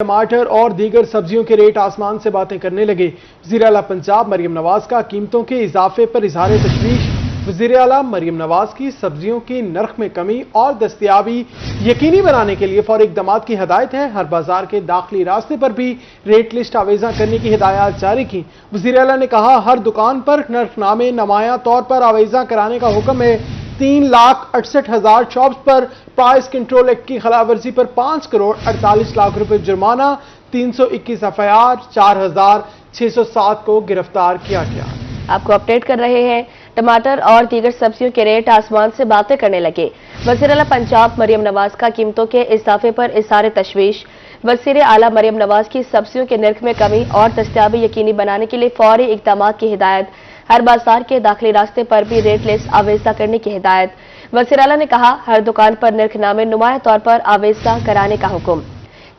ٹماٹر اور دیگر سبزیوں کے ریٹ آسمان سے باتیں کرنے لگے۔ وزیر اعلیٰ پنجاب مریم نواز کا قیمتوں کے اضافے پر اظہار تشویش۔ وزیر اعلیٰ مریم نواز کی سبزیوں کے نرخ میں کمی اور دستیابی یقینی بنانے کے لیے فوری اقدامات کی ہدایت ہے۔ ہر بازار کے داخلی راستے پر بھی ریٹ لسٹ آویزاں کرنے کی ہدایات جاری کی۔ وزیر اعلیٰ نے کہا ہر دکان پر نرخ نامے نمایاں طور پر آویزاں کرانے کا حکم ہے۔ 3,68,000 شاپس پر پرائس کنٹرول ایکٹ کی خلاف ورزی پر 5,48,00,000 روپے جرمانہ، 321 FIR، 4,607 کو گرفتار کیا گیا۔ آپ کو اپڈیٹ کر رہے ہیں۔ ٹماٹر اور دیگر سبزیوں کے ریٹ آسمان سے باتیں کرنے لگے۔ وزیر اعلیٰ پنجاب مریم نواز کا قیمتوں کے اضافے پر اظہار تشویش۔ وزیر اعلیٰ مریم نواز کی سبزیوں کے نرخ میں کمی اور دستیابی یقینی بنانے کے لیے فوری اقدامات کی ہدایت۔ ہر بازار کے داخلی راستے پر بھی ریٹ لسٹ آویزاں کرنے کی ہدایت۔ وزیر اعلیٰ نے کہا ہر دکان پر نرخ نامے نمایاں طور پر آویزاں کرانے کا حکم۔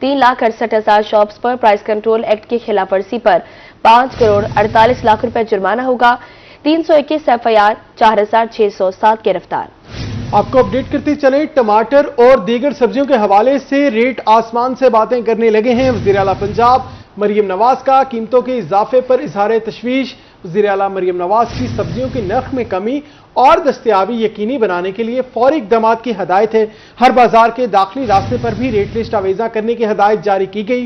3,68,000 شاپس پر پرائس کنٹرول ایکٹ کی خلاف ورزی پر 5,48,00,000 روپے جرمانہ ہوگا، 321 FIR، 4,607 گرفتار۔ آپ کو اپڈیٹ کرتے چلیں۔ ٹماٹر اور دیگر سبزیوں کے حوالے سے ریٹ آسمان سے باتیں کرنے لگے ہیں۔ وزیر اعلیٰ پنجاب مریم نواز کا قیمتوں کے اضافے پر اظہار تشویش۔ وزیر اعلیٰ مریم نواز کی سبزیوں کے نرخ میں کمی اور دستیابی یقینی بنانے کے لیے فوری اقدامات کی ہدایت ہے۔ ہر بازار کے داخلی راستے پر بھی ریٹ لسٹ آویزاں کرنے کی ہدایت جاری کی گئی۔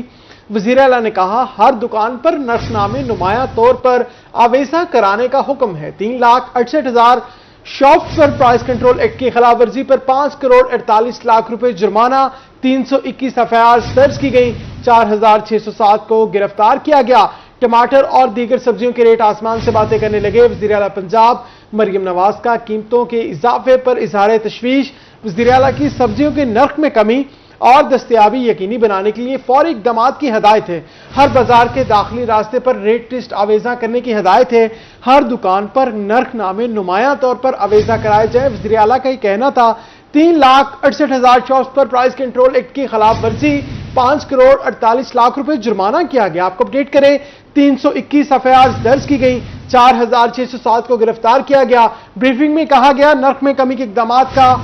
وزیر اعلیٰ نے کہا ہر دکان پر نرخ نامے نمایاں طور پر آویزاں کرانے کا حکم ہے۔ 3,68,000 شاپس پر پرائس کنٹرول ایکٹ کی خلاف ورزی پر 5,48,00,000 روپے جرمانہ، 321 FIR درج کی گئی، 4,607 کو گرفتار کیا گیا۔ ٹماٹر اور دیگر سبزیوں کے ریٹ آسمان سے باتیں کرنے لگے۔ وزیر اعلیٰ پنجاب مریم نواز کا قیمتوں کے اضافے پر اظہار تشویش۔ وزیر اعلیٰ کی سبزیوں کے نرخ میں کمی اور دستیابی یقینی بنانے کے لیے فوری اقدامات کی ہدایت ہے۔ ہر بازار کے داخلی راستے پر ریٹ لسٹ آویزاں کرنے کی ہدایت ہے۔ ہر دکان پر نرخ نامے نمایاں طور پر آویزاں کرائے جائیں۔ وزیر اعلیٰ کا یہ کہنا تھا 3,68,000 شاپس پر پرائس کنٹرول ایکٹ کی خلاف ورزی 5,48,00,000 روپے جرمانہ کیا گیا۔ آپ کو اپڈیٹ کریں 321 FIR درج کی گئی، 4,607 کو گرفتار کیا گیا۔ بریفنگ میں کہا گیا نرخ میں کمی کے اقدامات کا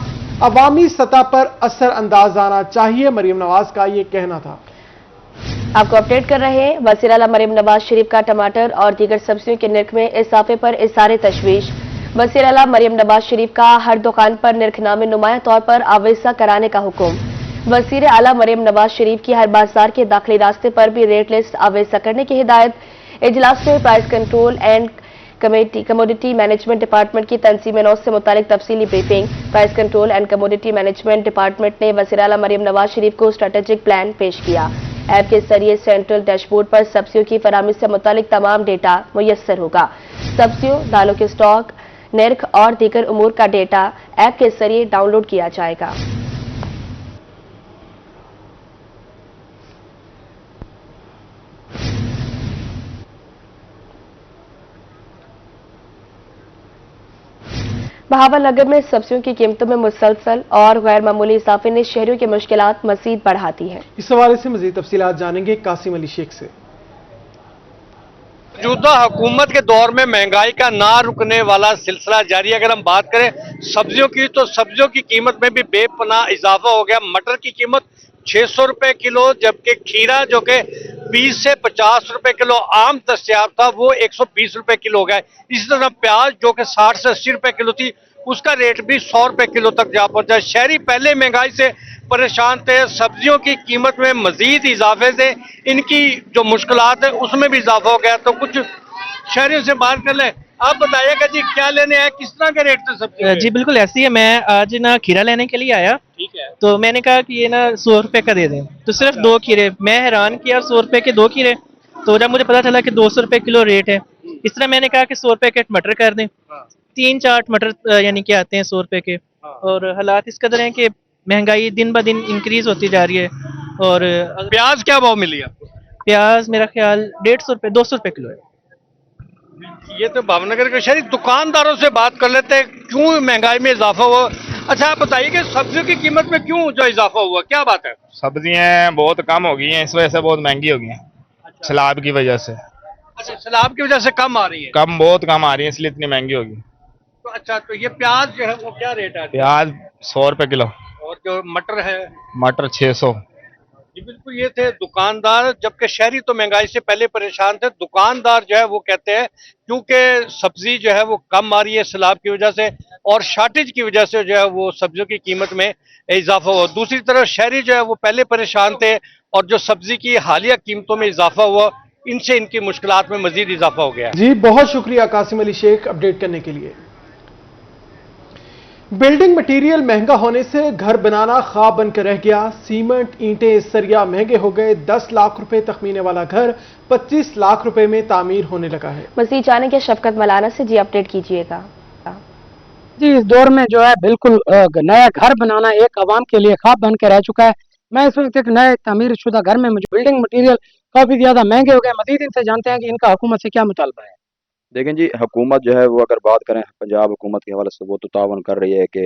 عوامی سطح پر اثر انداز آنا چاہیے، مریم نواز کا یہ کہنا تھا۔ آپ کو اپڈیٹ کر رہے ہیں۔ وزیر اعلیٰ مریم نواز شریف کا ٹماٹر اور دیگر سبزیوں کے نرخ میں اضافے پر اظہار تشویش۔ وزیر اعلیٰ مریم نواز شریف کا ہر دکان پر نرخ نامے نمایاں طور پر آویزاں کرانے کا حکم۔ وزیر اعلیٰ مریم نواز شریف کی ہر بازار کے داخلی راستے پر بھی ریٹ لسٹ آویزاں کرنے کی ہدایت۔ اجلاس میں price control and commodity management department کی تنظیم نو سے متعلق تفصیلی briefing. Price control and commodity management department نے وزیر اعلیٰ مریم نواز شریف کو اسٹریٹجک پلان پیش کیا۔ ایپ کے ذریعے سینٹرل ڈیش بورڈ پر سبزیوں کی فراہمی سے متعلق تمام ڈیٹا میسر ہوگا۔ سبزیوں، دالوں کے اسٹاک، نرخ اور دیگر امور کا ڈیٹا ایپ کے ذریعے ڈاؤن لوڈ کیا جائے گا۔ بہاول نگر میں سبزیوں کی قیمتوں میں مسلسل اور غیر معمولی اضافے نے شہریوں کی مشکلات مزید بڑھا دی ہیں۔ اس حوالے سے مزید تفصیلات جانیں گے قاسم علی شیخ سے۔ موجودہ حکومت کے دور میں مہنگائی کا نہ رکنے والا سلسلہ جاری ہے۔ اگر ہم بات کریں سبزیوں کی تو سبزیوں کی قیمت میں بھی بے پناہ اضافہ ہو گیا۔ مٹر کی قیمت 600 روپے کلو، جبکہ کھیرا جو کہ 20 سے 50 روپے کلو عام دستیاب تھا وہ 120 روپے کلو ہو گیا۔ اسی طرح پیاز جو کہ 60 سے 80 روپے کلو تھی اس کا ریٹ بھی 100 روپے کلو تک جا پہنچا۔ شہری پہلے مہنگائی سے پریشان تھے، سبزیوں کی قیمت میں مزید اضافے سے ان کی جو مشکلات ہیں اس میں بھی اضافہ ہو گیا۔ تو کچھ شہریوں سے بات کر لیں، آپ بتائیے گا جی کیا لینے آئے، کس طرح کے ریٹ تھے سبزی؟ جی بالکل ایسی ہے، میں آج نا کھیرا لینے کے لیے آیا، ٹھیک ہے، تو میں نے کہا کہ یہ نا 100 روپے کا دے دیں، تو صرف 2 کھیرے، میں حیران کیا 100 روپے کے 2 کھیرے، تو جب مجھے پتا چلا کہ 200 روپے کلو ریٹ ہے، اس طرح میں نے کہا کہ 100 روپے کے مٹر کر دیں، 3-4 مٹر یعنی کہ آتے ہیں 100 روپے کے، اور حالات اس قدر ہیں کہ مہنگائی دن بہ دن انکریز ہوتی جا رہی ہے۔ اور پیاز کیا بھاؤ ملی آپ کو؟ پیاز میرا خیال 150 روپے 200 روپے کلو ہے۔ یہ تو بھاؤ نگر کے شہری دکانداروں سے بات کر لیتے ہیں کیوں مہنگائی میں اضافہ ہوا۔ اچھا آپ بتائیے کہ سبزیوں کی قیمت میں کیوں جو اضافہ ہوا، کیا بات ہے؟ سبزیاں بہت کم ہو گئی ہیں، اس وجہ سے بہت مہنگی ہو گئی ہیں، سیلاب کی وجہ سے۔ اچھا سیلاب کی وجہ سے کم آ رہی ہے، بہت کم آ رہی ہیں، اس لیے اتنی مہنگی ہوگی۔ تو اچھا تو یہ پیاز جو ہے وہ کیا ریٹ ہے؟ پیاز 100 روپے کلو، اور جو مٹر ہے مٹر 600، जी बिल्कुल, ये थे दुकानदार, जबकि शहरी तो महंगाई से पहले परेशान थे। दुकानदार जो है वो कहते हैं क्योंकि सब्जी जो है वो कम आ रही है सैलाब की वजह से और शॉर्टेज की वजह से जो है वो सब्जियों की कीमत में इजाफा हुआ। दूसरी तरफ शहरी जो है वो पहले परेशान थे और जो सब्जी की हालिया कीमतों में इजाफा हुआ, इनसे इनकी मुश्किलात में मजीद इजाफा हो गया। जी बहुत शुक्रिया कासिम अली शेख अपडेट करने के लिए। बिल्डिंग मटेरियल महंगा होने से घर बनाना ख्वाब बनकर रह गया। सीमेंट, ईंटें, सरिया महंगे हो गए। 10 लाख रुपए तखमीने वाला घर 25 लाख रुपए में तामीर होने लगा है। मजीद जानेंगे शफकत मलाना से। जी अपडेट कीजिएगा। जी इस दौर में जो है बिल्कुल नया घर बनाना एक आवाम के लिए ख्वाब बन के रह चुका है। मैं इस वक्त एक नए तामीर शुदा घर में बिल्डिंग मटेरियल काफी ज्यादा महंगे हो गए। मजीद इनसे जानते हैं कि इनका हुकूमत से क्या मुतालबा है। देखें जी, हुकूमत जो है वो अगर बात करें पंजाब हुकूमत के हवाले से, वो तो तावन कर रही है कि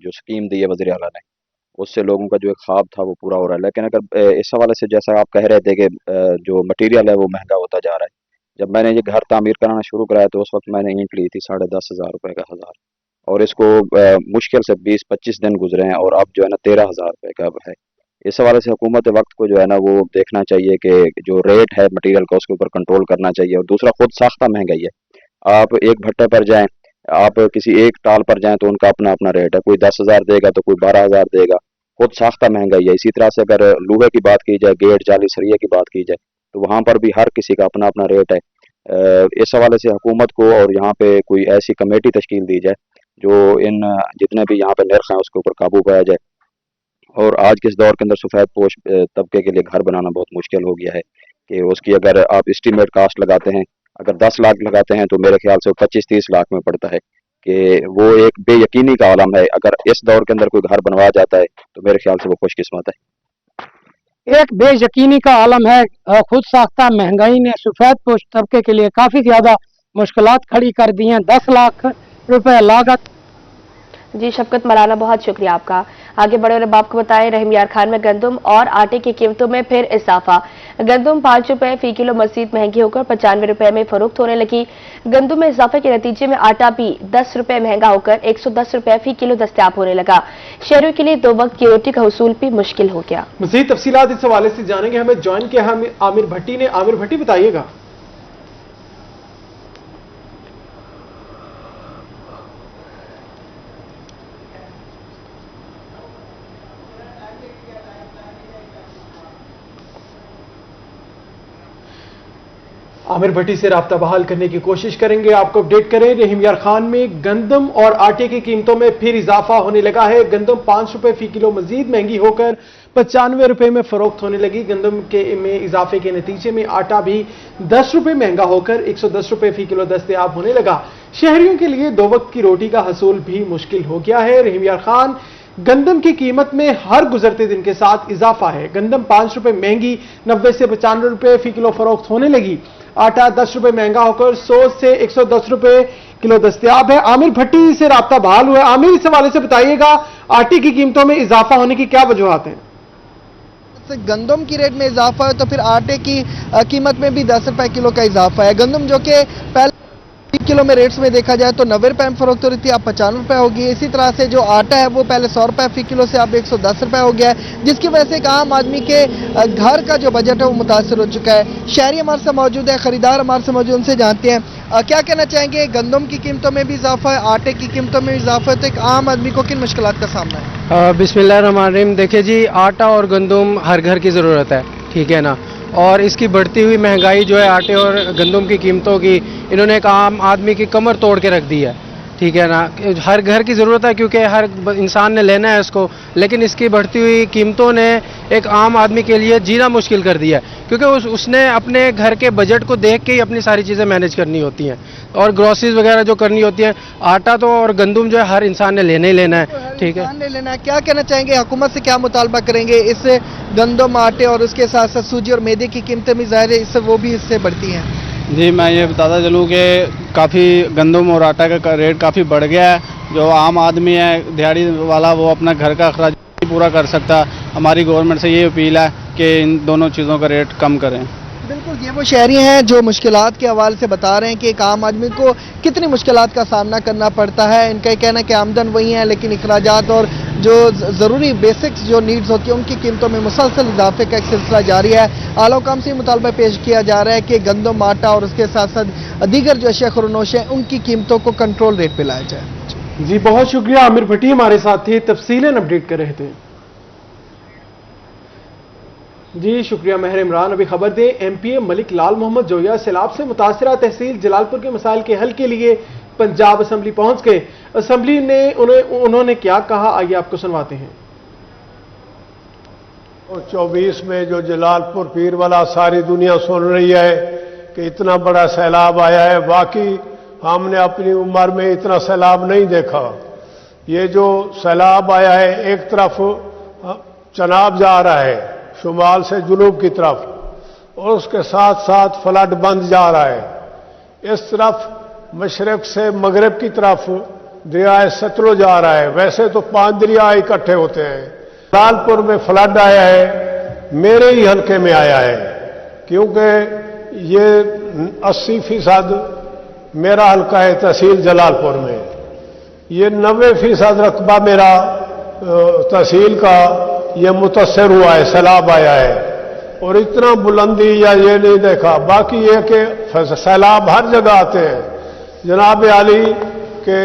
जो स्कीम दी है वज़ीर आला ने, उससे लोगों का जो एक ख्वाब था वो पूरा हो रहा है। लेकिन अगर इस हवाले से जैसा आप कह रहे थे कि जो मटेरियल है वो महंगा होता जा रहा है। जब मैंने ये घर तामीर कराना शुरू कराया तो उस वक्त मैंने ईंट ली थी 10,500 रुपये का हज़ार, और इसको मुश्किल से 20-25 दिन गुजरे हैं और अब जो है ना 13,000 रुपये का अब है। इस हवाले से हुकूमत वक्त को जो है ना वो देखना चाहिए कि जो रेट है मटेरियल का उसके ऊपर कंट्रोल करना चाहिए। और दूसरा, खुद साख्ता महंगाई है। आप एक भट्टे पर जाएं, आप किसी एक टाल पर जाएं तो उनका अपना अपना रेट है। कोई 10,000 देगा तो कोई 12,000 देगा। खुद साख्ता महंगाई है। इसी तरह से अगर लोहे की बात की जाए, गेट जाली सरिये की बात की जाए, तो वहाँ पर भी हर किसी का अपना अपना रेट है। इस हवाले से हुकूमत को और यहाँ पे कोई ऐसी कमेटी तश्कील दी जाए जो इन जितने भी यहाँ पे नर्ख हैं उसके ऊपर काबू पाया जाए। और आज के इस दौर के अंदर सफ़ेद पोश तबके के लिए घर बनाना बहुत मुश्किल हो गया है कि उसकी अगर आप एस्टीमेट कास्ट लगाते हैं, अगर 10 लाख लगाते हैं तो मेरे ख्याल से 25-30 लाख में पड़ता है कि वो एक बेयकीनी का आलम है। अगर इस दौर के अंदर कोई घर बनवाया जाता है तो मेरे ख्याल से वो खुशकिस्मत है। एक बेयकीनी का आलम है। खुद साख्ता महंगाई ने सफेद पोश तबके के लिए काफी ज्यादा मुश्किलात खड़ी कर दी हैं। 10 लाख रुपए लागत। जी शफकत मलाना, बहुत शुक्रिया आपका। आगे बढ़े और अब आपको बताएं, रहीम यार खान में गंदम और आटे की कीमतों में फिर इजाफा। गंदम 5 रुपए फी किलो मजीद महंगी होकर 95 रुपए में फरोख्त होने लगी। गंदम में इजाफे के नतीजे में आटा भी 10 रुपए महंगा होकर 110 रुपए फी किलो दस्तयाब होने लगा। शहरियों के लिए 2 वक्त की रोटी का हुसूल भी मुश्किल हो गया। मज़ीद तफसीलात इस हवाले से जानेंगे। हमें ज्वाइन किया आमिर भट्टी ने। आमिर भट्टी, बताइएगा। आमिर भट्टी से राब्ता बहाल करने की कोशिश करेंगे, आपको अपडेट करें। रहीम यार खान में गंदम और आटे की कीमतों में फिर इजाफा होने लगा है। गंदम 5 रुपए फी किलो मजीद महंगी होकर 95 रुपए में फरोख्त होने लगी। गंदम में इजाफे के नतीजे में आटा भी 10 रुपए महंगा होकर 110 रुपए फी किलो दस्तयाब होने लगा। शहरियों के लिए 2 वक्त की रोटी का हसूल भी मुश्किल हो गया है। रहीम यार खान, गंदम की कीमत में हर गुजरते दिन के साथ इजाफा है। गंदम 5 रुपए महंगी 90 से 95 रुपए फी किलो फरोख्त होने लगी। आटा 10 रुपए महंगा होकर 100 से 110 रुपए किलो दस्तयाब है। आमिर भट्टी से राब्ता बहाल हुआ है। आमिर, इस हवाले से बताइएगा, आटे की कीमतों में इजाफा होने की क्या वजूहात हैं? गंदम की रेट में इजाफा है तो फिर आटे की कीमत में भी 10 रुपए किलो का इजाफा है। गंदम जो कि पहले किलो में रेट्स में देखा जाए तो 90 रुपए में फरोख्त हो रही थी, अब 95 रुपए होगी। इसी तरह से जो आटा है वो पहले 100 रुपए फी किलो से अब 110 रुपए हो गया है, जिसकी वजह से एक आम आदमी के घर का जो बजट है वो मुतासर हो चुका है। शहरी हमारे साथ मौजूद है, खरीदार हमारे साथ मौजूद, उनसे जानते हैं क्या कहना चाहेंगे। गंदम की कीमतों में भी इजाफा है, आटे की कीमतों में भी इजाफा है, तो एक आम आदमी को किन मुश्किलात का सामना है? बिस्मिल्लाहिर्रहमानिर्रहीम। देखिए जी, आटा और गंदम हर घर की ज़रूरत है, ठीक है ना। और इसकी बढ़ती हुई महंगाई जो है आटे और गंदम की कीमतों की, इन्होंने एक आम आदमी की कमर तोड़ के रख दी है, ठीक है ना। हर घर की ज़रूरत है क्योंकि हर इंसान ने लेना है इसको, लेकिन इसकी बढ़ती हुई कीमतों ने एक आम आदमी के लिए जीना मुश्किल कर दिया है क्योंकि उसने अपने घर के बजट को देख के ही अपनी सारी चीज़ें मैनेज करनी होती हैं और ग्रोसरीज वगैरह जो करनी होती है। आटा तो और गंदम जो है हर इंसान ने लेना ही लेना है, ठीक है। ले लेना है। क्या कहना चाहेंगे, हुकूमत से क्या मुतालबा करेंगे? इससे गंदम, आटे और उसके साथ साथ सूजी और मैदे की कीमतें भी ज़ाहिर है इससे वो भी इससे बढ़ती हैं। जी मैं ये बताता चलूँ कि काफ़ी गंदम और आटा का रेट काफ़ी बढ़ गया है। जो आम आदमी है, दिहाड़ी वाला, वो अपना घर का अखराज पूरा कर सकता। हमारी गवर्नमेंट से ये अपील है कि इन दोनों चीज़ों का रेट कम करें। بالکل, یہ وہ شہری ہیں جو مشکلات کے حوالے سے بتا رہے ہیں کہ ایک عام آدمی کو کتنی مشکلات کا سامنا کرنا پڑتا ہے. ان کا یہ کہنا ہے کہ آمدن وہی ہے لیکن اخراجات اور جو ضروری بیسکس جو نیڈز ہوتی ہیں ان کی قیمتوں میں مسلسل اضافے کا ایک سلسلہ جاری ہے. اعلیٰ حکام سے مطالبہ پیش کیا جا رہا ہے کہ گندم, آٹا اور اس کے ساتھ ساتھ دیگر جو اشیاء خورنوش ہیں ان کی قیمتوں کو کنٹرول ریٹ پہ لایا جائے. جی بہت شکریہ. عامر بھٹی ہمارے ساتھ تھے, تفصیلاً اپڈیٹ کر رہے تھے. جی شکریہ مہر عمران. ابھی خبر دیں, ایم پی اے ملک لال محمد جویا سیلاب سے متاثرہ تحصیل جلال پور کے مسائل کے حل کے لیے پنجاب اسمبلی پہنچ گئے. اسمبلی نے انہوں نے کیا کہا, آئیے آپ کو سنواتے ہیں. 24 میں جو جلال پور پیر والا ساری دنیا سن رہی ہے کہ اتنا بڑا سیلاب آیا ہے, واقعی ہم نے اپنی عمر میں اتنا سیلاب نہیں دیکھا. یہ جو سیلاب آیا ہے ایک طرف چناب جا رہا ہے شمال سے جنوب کی طرف, اور اس کے ساتھ ساتھ فلڈ بند جا رہا ہے. اس طرف مشرق سے مغرب کی طرف دریائے ستلج جا رہا ہے. ویسے تو 5 دریا اکٹھے ہوتے ہیں. جلال پور میں فلڈ آیا ہے, میرے ہی حلقے میں آیا ہے کیونکہ یہ 80% میرا حلقہ ہے تحصیل جلال پور میں. یہ 90% رقبہ میرا تحصیل کا یہ متاثر ہوا ہے, سیلاب آیا ہے. اور اتنا بلندی یا یہ نہیں دیکھا. باقی یہ کہ سیلاب ہر جگہ آتے ہیں. جناب عالی کہ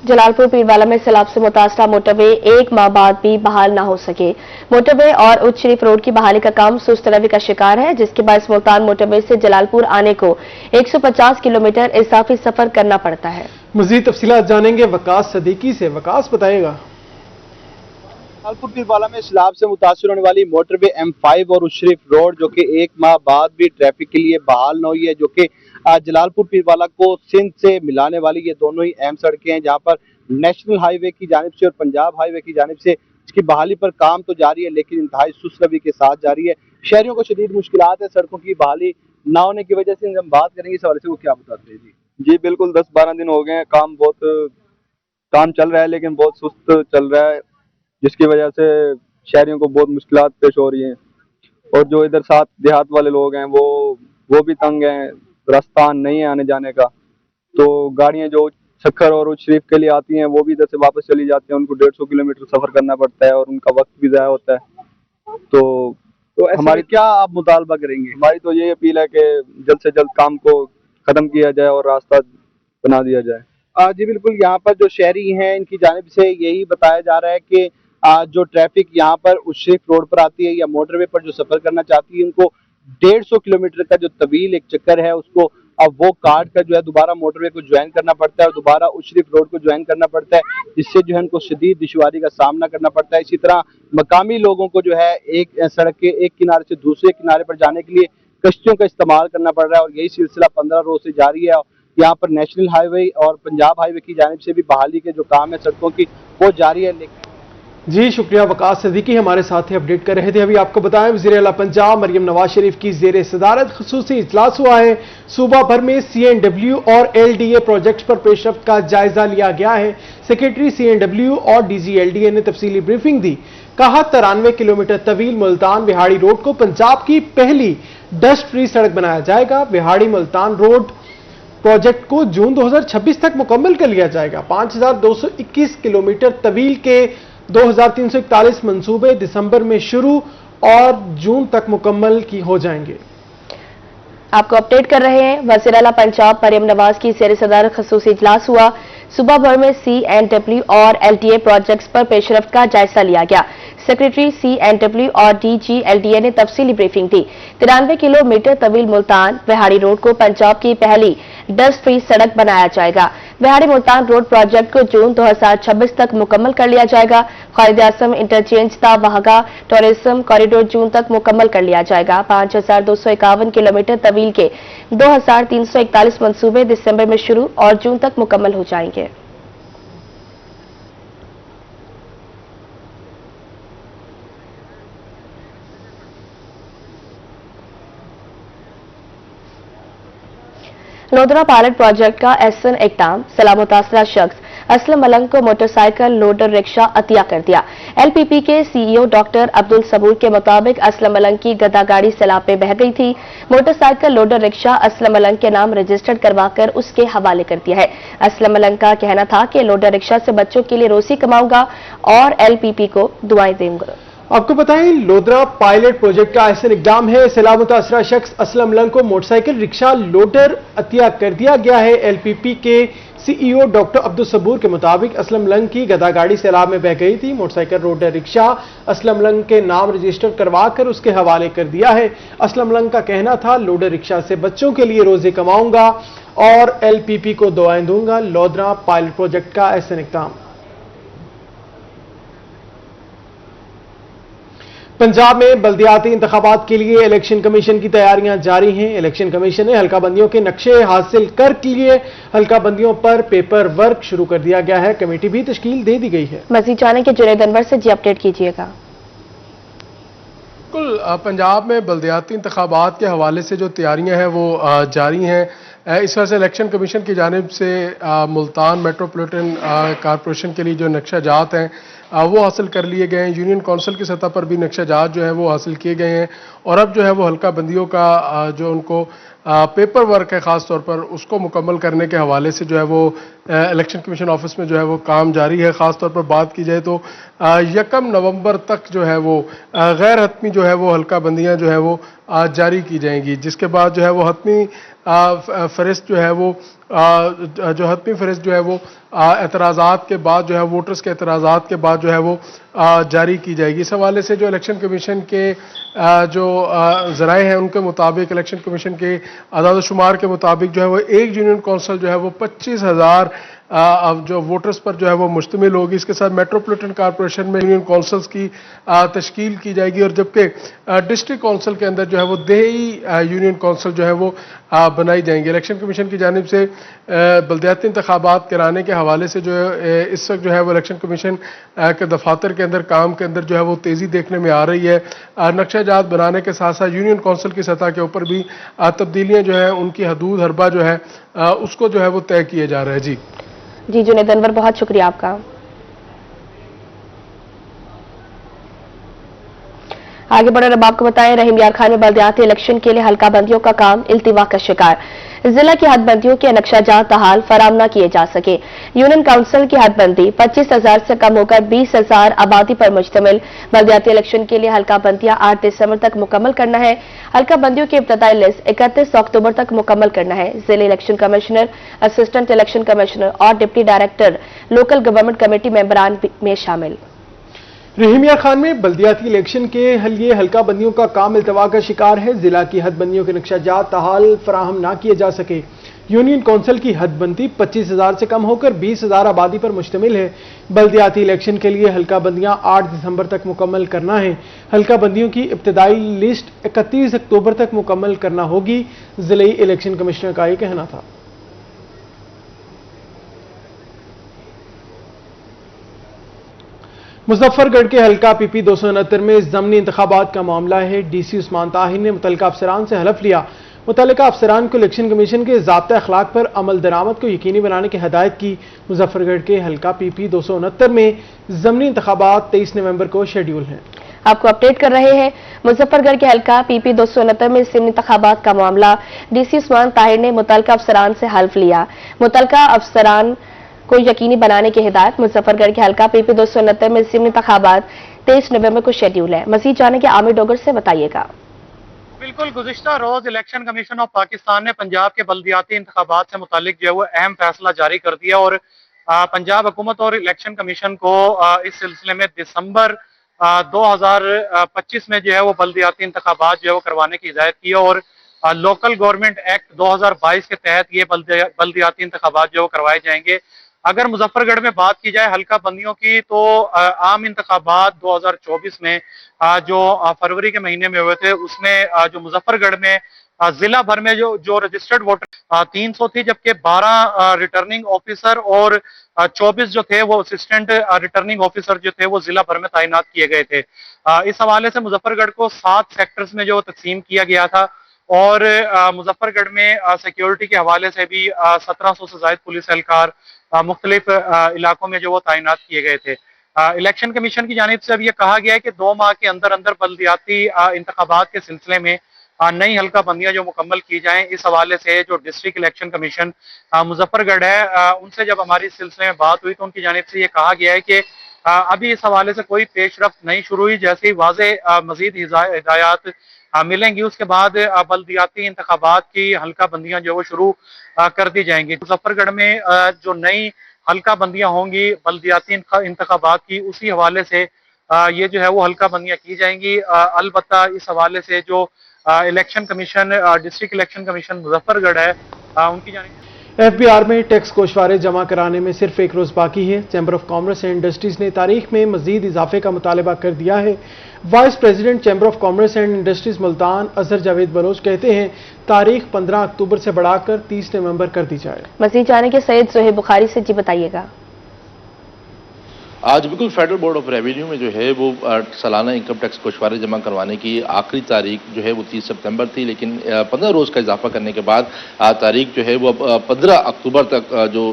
جلال پور پیروالا میں سیلاب سے متاثرہ موٹر وے 1 ماہ بعد بھی بحال نہ ہو سکے. موٹر وے اور اچ شریف روڈ کی بحالی کا کام سست روی کا شکار ہے, جس کے باعث ملتان موٹر وے سے جلال پور آنے کو 150 کلومیٹر اضافی سفر کرنا پڑتا ہے. مزید تفصیلات جانیں گے وقاص صدیقی سے. وقاص بتائے گا. جلال پور پیروالا میں سیلاب سے متاثر ہونے والی موٹر وے M5 اور اچ شریف روڈ جو کہ 1 ماہ بعد بھی ٹریفک کے لیے بحال نہ ہوئی ہے, جو کہ جلال پور پیروالا کو سندھ سے ملانے والی یہ دونوں ہی اہم سڑکیں ہیں, جہاں پر نیشنل ہائی وے کی جانب سے اور پنجاب ہائی وے کی جانب سے اس کی بحالی پر کام تو جاری ہے لیکن انتہائی سست روی کے ساتھ جاری ہے. شہریوں کو شدید مشکلات ہے سڑکوں کی بحالی نہ ہونے کی وجہ سے. ہم بات کریں گے اس حوالے سے, وہ کیا بتاتے ہیں. جی بالکل 10-12 دن ہو گئے ہیں, کام چل رہا ہے لیکن بہت سست چل رہا ہے, جس کی وجہ سے شہریوں کو بہت مشکلات پیش ہو رہی ہیں. اور جو ادھر ساتھ دیہات والے لوگ ہیں وہ بھی تنگ ہیں, راستہ نہیں ہے آنے جانے کا. تو گاڑیاں جو سکھر اور اچ شریف کے لیے آتی ہیں وہ بھی ادھر سے واپس چلی جاتی ہیں, ان کو 150 کلومیٹر سفر کرنا پڑتا ہے اور ان کا وقت بھی ضائع ہوتا ہے. تو ہماری کیا آپ مطالبہ کریں گے؟ ہماری تو یہ اپیل ہے کہ جلد سے جلد کام کو ختم کیا جائے اور راستہ بنا دیا جائے. جی بالکل, یہاں پر جو شہری ہیں ان کی جانب سے یہی بتایا جا رہا ہے کہ جو ٹریفک یہاں پر اچ شریف روڈ پر آتی ہے یا موٹر وے پر جو سفر کرنا چاہتی ہے ان کو 150 کلومیٹر کا جو طویل ایک چکر ہے اس کو اب وہ کاٹ کر جو ہے دوبارہ موٹر وے کو جوائن کرنا پڑتا ہے اور دوبارہ اچ شریف روڈ کو جوائن کرنا پڑتا ہے, جس سے جو ہے ان کو شدید دشواری کا سامنا کرنا پڑتا ہے. اسی طرح مقامی لوگوں کو جو ہے ایک سڑک کے ایک کنارے سے دوسرے کنارے پر جانے کے لیے کشتیوں کا استعمال کرنا پڑ رہا ہے, اور یہی سلسلہ 15 روز سے جاری ہے. یہاں پر نیشنل ہائی وے اور پنجاب ہائی وے کی جانب سے بھی بحالی کے جو کام ہے سڑکوں کی وہ جاری ہے. جی شکریہ وقاص صدیقی ہمارے ساتھ اپڈیٹ کر رہے تھے. ابھی آپ کو بتائیں وزیر اعلیٰ پنجاب مریم نواز شریف کی زیر صدارت خصوصی اجلاس ہوا ہے. صوبہ بھر میں CNW اور LDA پروجیکٹس پر پیش رفت کا جائزہ لیا گیا ہے. سیکرٹری CNW اور DG LDA نے تفصیلی بریفنگ دی. کہا 93 کلومیٹر طویل ملتان وہاڑی روڈ کو پنجاب کی پہلی ڈسٹ فری سڑک بنایا جائے گا. وہاڑی ملتان روڈ پروجیکٹ کو جون 2026 تک مکمل کر لیا جائے گا. 5221 کلومیٹر طویل کے 2341 منصوبے دسمبر میں شروع اور جون تک مکمل ہو جائیں گے. آپ کو اپڈیٹ کر رہے ہیں. وزیر اعلیٰ پنجاب مریم نواز کی زیر صدارت خصوصی اجلاس ہوا. صوبہ بھر میں CNW اور LDA پروجیکٹس پر پیش رفت کا جائزہ لیا گیا. سیکرٹری CNW اور DG LDA نے تفصیلی بریفنگ دی. 93 کلومیٹر طویل ملتان وہاڑی روڈ کو پنجاب کی پہلی ڈسٹ فری سڑک بنایا جائے گا. وہاڑی ملتان روڈ پروجیکٹ کو جون 2026 تک مکمل کر لیا جائے گا. قائد اعظم انٹرچینج تا وہاگا ٹورزم کوریڈور جون تک مکمل کر لیا جائے گا. 5251 کلومیٹر طویل کے 2341 منصوبے دسمبر میں شروع اور جون تک مکمل ہو جائیں گے. لودھرا پائلٹ پروجیکٹ کا احسن اقدام. سیلاب متاثرہ شخص असलम मलंग को मोटरसाइकिल लोडर रिक्शा अतिया कर दिया। LPP के CEO डॉक्टर अब्दुल सबूर के मुताबिक असलम मलंग की गदा गाड़ी सैलाब में बह गई थी। मोटरसाइकिल लोडर रिक्शा असलम मलंग के नाम रजिस्टर्ड करवाकर उसके हवाले कर दिया है। असलम मलंग का कहना था कि लोडर रिक्शा से बच्चों के लिए रोजी कमाऊंगा और LPP को दुआएं दूंगा। आपको बताएं, लोधरा पायलट प्रोजेक्ट का ऐसा इकदाम है। सैलाब मुतासरा शख्स असलम मलंग को मोटरसाइकिल रिक्शा लोडर अतिया कर दिया गया है। LPP के CEO डॉक्टर अब्दुल सबूर के मुताबिक असलम मलंग की गदा गाड़ी सैलाब में बह गई थी। मोटरसाइकिल लोडर रिक्शा असलम मलंग के नाम रजिस्टर करवाकर उसके हवाले कर दिया है। असलम मलंग का कहना था, लोडर रिक्शा से बच्चों के लिए रोजी कमाऊंगा और LPP को दुआएं दूंगा। लोधरा पायलट प्रोजेक्ट का ऐसा इकदाम। पंजाब में बल्दियाती इंतखाबात के लिए इलेक्शन कमीशन की तैयारियां जारी हैं। इलेक्शन कमीशन ने हल्का बंदियों के नक्शे हासिल कर लिए हल्का बंदियों पर पेपर वर्क शुरू कर दिया गया है। कमेटी भी तश्कील दे दी गई है। मजीद जाने के जुनैद अनवर से जी अपडेट कीजिएगा। बिल्कुल, पंजाब में बल्दियाती इंतखाबात के हवाले से जो तैयारियां हैं वो जारी हैं। इस वजह से इलेक्शन कमीशन की जानिब से मुल्तान मेट्रोपॉलिटन कॉरपोरेशन के लिए जो नक्शा जात हैं वो हासिल कर लिए गए हैं। यूनियन काउंसिल की सतह पर भी नक्शा जात जो है वो हासिल किए गए हैं और अब जो है वो हल्का बंदियों का जो उनको पेपर वर्क है ख़ास तौर पर उसको मुकम्मल करने के हवाले से जो है वो इलेक्शन कमीशन ऑफिस में जो है वो काम जारी है। ख़ास तौर पर बात की जाए तो 1 नवंबर तक जो है वो गैर हतमी जो है वो हल्का बंदियाँ जो है वो जारी की जाएंगी, जिसके बाद जो है वो हतमी फहरिस्त जो है वो हतमी फहरिस्त जो है वो एतराज़ात के बाद जो है वोटर्स के एतराज़ात के बाद जो है वो जारी की जाएगी। इस हवाले से जो इलेक्शन कमीशन के जो ज़राए हैं उनके मुताबिक, इलेक्शन कमीशन के आदाद शुमार के मुताबिक जो है वो एक यूनियन कौंसिल जो है वो 25,000 अब जो वोटर्स पर जो है वो मुश्तमिल होगी। इसके साथ मेट्रोपॉलिटन कॉरपोरेशन में यूनियन कौंसिल्स की तश्कील की जाएगी और जबकि डिस्ट्रिक्ट कौंसिल के अंदर जो है वो देही यूनियन कौंसिल जो है वो बनाई जाएंगी। इलेक्शन कमीशन की जानिब से बल्दियाती इंतखाबात कराने के हवाले से जो है इस वक्त जो है वो इलेक्शन कमीशन के दफातर के अंदर काम के अंदर जो है वो तेज़ी देखने में आ रही है। नक्शा जात बनाने के साथ साथ यूनियन कौंसिल की सतह के ऊपर भी तब्दीलियाँ जो है उनकी हदूद हरबा जो है उसको जो है वो तय किए जा रहे हैं। जी जुनैद अनवर, बहुत शुक्रिया आपका। आगे बढ़कर अब आपको बताएं, रहीम यार खान में बल्दियाती इलेक्शन के लिए हल्का बंदियों का काम इल्तिवा का शिकार। जिला की हदबंदियों के नक्शाजात हाल फराम न किए जा सके। यूनियन काउंसिल की हदबंदी 25,000 से कम होकर 20,000 आबादी पर मुश्तमिल। बल्दियाती इलेक्शन के लिए हल्का बंदियां 8 दिसंबर तक मुकम्मल करना है। हल्का बंदियों की इब्तदाई लिस्ट 31 अक्टूबर तक मुकम्मल करना है। जिला election commissioner, assistant election commissioner और deputy director local government committee मेंबरान में शामिल। रहीम यार खान में बल्दियाती इलेक्शन के लिए हल्का बंदियों का काम इल्तवा का शिकार है। जिला की हदबंदियों के नक्शाजात ताहाल फराहम ना किए जा सके। यूनियन काउंसिल की हदबंदी 25,000 से कम होकर 20,000 आबादी पर मुश्तमिल है। बल्दियाती इलेक्शन के लिए हल्का बंदियां 8 दिसंबर तक मुकम्मल करना है। हल्का बंदियों की इब्तदाई लिस्ट 31 अक्टूबर तक मुकम्मल करना होगी। जिले इलेक्शन कमिश्नर का यह कहना था। मुजफ्फरगढ़ के हल्का PP 269 में ज़मनी इंतखाबात का मामला है। DC उस्मान ताहिर ने मुतल्लिका अफसरान से हलफ लिया। मुतल्लिका अफसरान को इलेक्शन कमीशन के ज़ाब्ता अखलाक पर अमल दरामद को यकीनी बनाने की हदायत की। मुजफ्फरगढ़ के हल्का PP 269 में ज़मनी इंतखाबात 23 नवंबर को शेड्यूल हैं। आपको अपडेट कर रहे हैं। मुजफ्फरगढ़ के हल्का PP 269 में ज़मनी इंतखाबात का मामला, DC उस्मान ताहिर ने मुतल्लिका अफसरान से हल्फ लिया। मुतल्लिका अफसरान को यकीनी बनाने की हिदायत। मुजफ्फरगढ़ के हल्का PP 269 में ज़मनी इंतखाबात 23 नवंबर को शेड्यूल है। मजीद जाने के आमिर डोगर से बताइएगा। बिल्कुल, गुज़िश्ता रोज इलेक्शन कमीशन ऑफ पाकिस्तान ने पंजाब के बल्दियाती इंतखाबात से मुतालिक जो है वो अहम फैसला जारी कर दिया और पंजाब हुकूमत और इलेक्शन कमीशन को इस सिलसिले में दिसंबर 2025 में जो है वो बल्दियाती इंतखाबात जो है वो करवाने की हिदायत की और लोकल गवर्नमेंट एक्ट 2022 के तहत ये बल्दियाती इंतखाबात जो करवाए जाएंगे। अगर मुजफ्फरगढ़ में बात की जाए हल्का बंदियों की तो आम इंतखाबात 2024 में जो फरवरी के महीने में हुए थे उसमें जो मुजफ्फरगढ़ में जिला भर में जो रजिस्टर्ड वोटर 300 थी, जबकि 12 रिटर्निंग ऑफिसर और 24 जो थे वो असिस्टेंट रिटर्निंग ऑफिसर जो थे वो जिला भर में तैनात किए गए थे। इस हवाले से मुजफ्फरगढ़ को 7 सेक्टर्स में जो तकसीम किया गया था और मुजफ्फरगढ़ में सिक्योरिटी के हवाले से भी 1700 से ज्यादा पुलिस एहलकार, मुख्तलिफ इलाकों में जो वो तैनात किए गए थे। इलेक्शन कमीशन की जानिब से अब ये कहा गया है कि 2 माह के अंदर अंदर बल्दियाती इंतखाबात के सिलसिले में नई हल्का बंदियां जो मुकम्मल की जाएं। इस हवाले से जो डिस्ट्रिक्ट इलेक्शन कमीशन मुजफ्फरगढ़ है, उनसे जब हमारी इस सिलसिले में बात हुई तो उनकी जानिब से ये कहा गया है कि अभी इस हवाले से कोई पेशरफ्त नहीं शुरू हुई। जैसे ही वाज़े मजीद हिदायत मिलेंगी उसके बाद बल्दियाती इंतखाबात की हल्का बंदियां जो वो शुरू कर दी जाएंगी। मुजफ्फरगढ़ में जो नई हल्का बंदियां होंगी बल्दियाती इंतखाबात की, उसी हवाले से ये जो है वो हल्का बंदियां की जाएंगी। अलबत्ता इस हवाले से जो election commission district election commission Muzaffargarh है, उनकी जानिब एफबीआर में टैक्स गोशवारे जमा कराने में सिर्फ एक रोज बाकी है। Chamber of commerce and industries ने तारीख में मजीद इजाफे का मुतालबा कर दिया है। Vice president chamber of commerce and industries Multan Azhar Javed Baloch कहते हैं तारीख 15 अक्टूबर से बढ़ाकर 30 नवंबर कर दी जाए। मजीद जानेंगे सैयद सोहेब बुखारी से, जी बताइएगा। आज बिल्कुल फेडरल बोर्ड ऑफ रेवेन्यू में जो है वो सालाना इनकम टैक्स गोशवारे जमा करवाने की आखिरी तारीख जो है वो 30 सितंबर थी, लेकिन 15 रोज़ का इजाफा करने के बाद तारीख जो है वो 15 अक्टूबर तक जो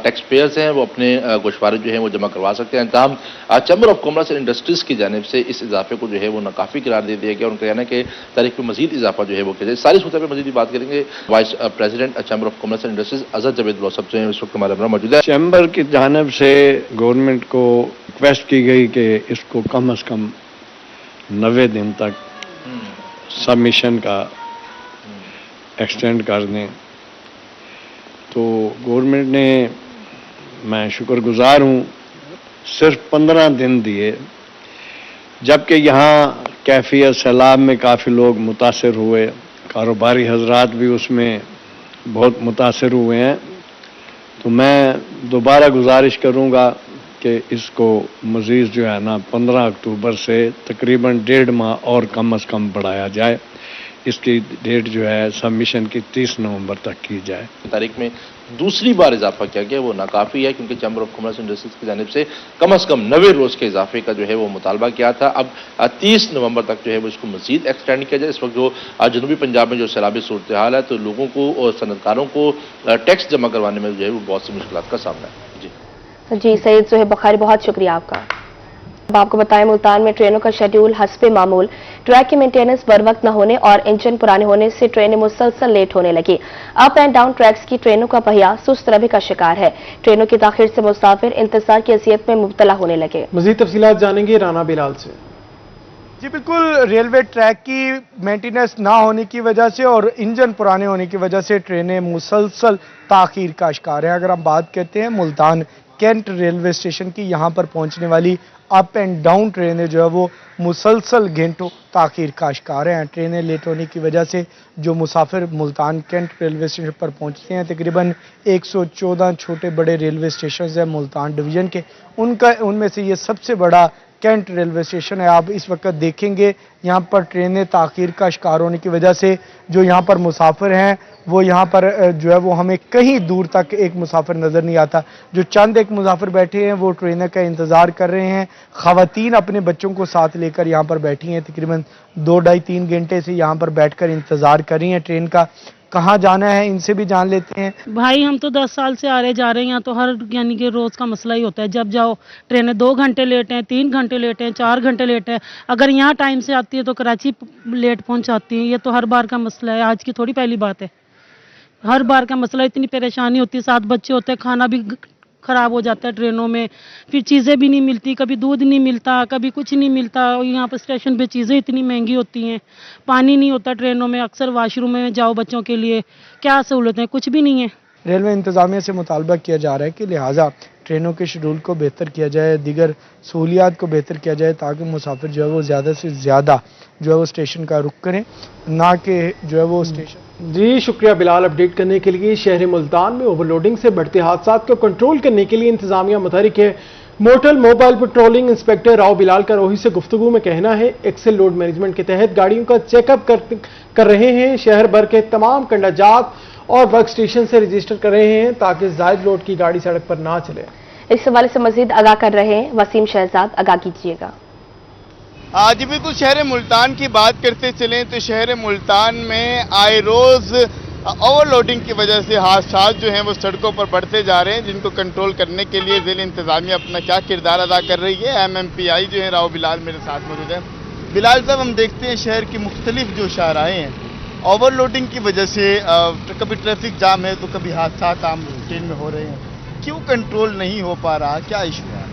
टैक्स पेयर्स हैं वो अपने गोशवारे जो है वो जमा करवा सकते हैं। तमाम chamber of commerce and industries की जानिब से इस इजाफे को जो है वो नाकाफी करार दे दिया गया। उनका कहना है कि तारीख में मजीद इजाफा जो है वो किया जाए। सारी सूरत पर मजीद बात करेंगे vice president chamber of commerce and industries Azhar Javed Baloch साहब से इस वक्त हमारे अपना मौजूद है। चैम्बर की जानिब से गवर्नमेंट को रिक्वेस्ट की गई कि इसको कम से कम 90 दिन तक सबमिशन का एक्सटेंड कर दें, तो गवर्नमेंट ने, मैं शुक्रगुजार हूँ, सिर्फ 15 दिन दिए, जबकि यहाँ कैफियत सैलाब में काफ़ी लोग मुतासर हुए, कारोबारी हजरात भी उसमें बहुत मुतासर हुए हैं। तो मैं दोबारा गुजारिश करूँगा कि इसको मज़ीद जो है ना 15 अक्टूबर से तकरीबन 1.5 माह और कम से कम बढ़ाया जाए। इसकी डेट जो है सबमिशन की 30 नवंबर तक की जाए। तारीख में दूसरी बार इजाफा किया गया वो नाकाफी है, क्योंकि चैम्बर ऑफ कॉमर्स इंडस्ट्रीज की जानिब से कम 90 रोज़ के इजाफे का जो है वो मुतालबा किया था। अब 30 नवंबर तक जो है वो इसको मजीद एक्सटेंड किया जाए। इस वक्त जो जनूबी पंजाब में जो सैलाबी सूरत हाल है, तो लोगों को और सनतकारों को टैक्स जमा करवाने में जो है वो बहुत सी मुश्किलात का सामना है। जी सैयद सोहेब बुखारी, बहुत शुक्रिया आपका। अब आपको बताएं, मुल्तान में ट्रेनों का शेड्यूल हस्बे मामूल, ट्रैक की मेंटेनेंस बर वक्त न होने और इंजन पुराने होने से ट्रेनें मुसलसल लेट होने लगी। अप एंड डाउन ट्रैक्स की ट्रेनों का पहिया सुस्त रवि का शिकार है। ट्रेनों की ताखीर से मुसाफिर इंतजार की अजियत में मुब्तला होने लगे। मजीद तफसीलात जानेंगे राना बिलाल से। जी बिल्कुल, रेलवे ट्रैक की मेंटेनेंस ना होने की वजह से और इंजन पुराने होने की वजह से ट्रेनें मुसलसल ताखीर का शिकार है। अगर हम बात करते हैं मुल्तान कैंट रेलवे स्टेशन की, यहाँ पर पहुँचने वाली अप एंड डाउन ट्रेनें जो है वो मुसलसल घंटों ताखीर का शिकार हैं। ट्रेनें लेट होने की वजह से जो मुसाफिर मुल्तान कैंट रेलवे स्टेशन पर पहुंचते हैं, तकरीबन 114 छोटे बड़े रेलवे स्टेशन हैं मुल्तान डिवीज़न के, उनमें से ये सबसे बड़ा कैंट रेलवे स्टेशन है। आप इस वक्त देखेंगे यहाँ पर ट्रेनें ताखीर का शिकार होने की वजह से जो यहाँ पर मुसाफिर हैं वो यहाँ पर जो है वो हमें कहीं दूर तक एक मुसाफिर नज़र नहीं आता। जो चंद एक मुसाफिर बैठे हैं वो ट्रेन का इंतज़ार कर रहे हैं। ख़वातीन अपने बच्चों को साथ लेकर यहाँ पर बैठी हैं, तकरीबन 2-2.5-3 घंटे से यहाँ पर बैठकर इंतज़ार कर रही हैं ट्रेन का। कहाँ जाना है इनसे भी जान लेते हैं। भाई हम तो 10 साल से आ रहे जा रहे हैं, यहाँ तो हर यानी कि रोज़ का मसला ही होता है। जब जाओ ट्रेनें 2 घंटे लेट हैं, 3 घंटे लेट हैं, 4 घंटे लेट हैं। अगर यहाँ टाइम से आती है तो कराची लेट पहुँच जाती है। ये तो हर बार का मसला है, आज की थोड़ी पहली बात है। हर बार का मसला, इतनी परेशानी होती है, 7 बच्चे होते हैं, खाना भी ख़राब हो जाता है ट्रेनों में, फिर चीज़ें भी नहीं मिलती, कभी दूध नहीं मिलता, कभी कुछ नहीं मिलता। यहाँ पर स्टेशन पे चीज़ें इतनी महंगी होती हैं, पानी नहीं होता ट्रेनों में, अक्सर वाशरूम में जाओ बच्चों के लिए, क्या सहूलतें, कुछ भी नहीं है। रेलवे इंतज़ामिया से मुतालबा किया जा रहा है कि लिहाजा ट्रेनों के शेड्यूल को बेहतर किया जाए, दीगर सहूलियात को बेहतर किया जाए, ताकि मुसाफिर जो है वो ज़्यादा से ज़्यादा जो है वो स्टेशन का रुख करें, ना कि जो है वो स्टेशन। जी शुक्रिया बिलाल, अपडेट करने के लिए। शहर मुल्तान में ओवरलोडिंग से बढ़ते हादसात को कंट्रोल करने के लिए इंतजामिया मुतहरिक है। Motor mobile patrolling inspector Rao Bilal का रोही से गुफ्तगू में कहना है, एक्सेल लोड मैनेजमेंट के तहत गाड़ियों का चेकअप कर रहे हैं। शहर भर के तमाम कंडाजात और वर्क स्टेशन से रजिस्टर कर रहे हैं ताकि जायद लोड की गाड़ी सड़क पर ना चले। इस हवाले से मजीद आगाह कर रहे हैं वसीम शहजाद, आगाह कीजिएगा। आज बिल्कुल शहर मुल्तान की बात करते चलें तो शहर मुल्तान में आए रोज़ ओवरलोडिंग की वजह से हादसा जो हैं वो सड़कों पर बढ़ते जा रहे हैं, जिनको कंट्रोल करने के लिए ज़िला इंतज़ामिया अपना क्या किरदार अदा कर रही है। MMPI जो है राव बिलाल मेरे साथ मौजूद है। बिलाल साहब, हम देखते हैं शहर की मुख्तलिफ जो शाहराएँ हैं ओवरलोडिंग की वजह से कभी ट्रैफिक जाम है तो कभी हादसा आम रूटीन में हो रहे हैं, क्यों कंट्रोल नहीं हो पा रहा, क्या इशू है?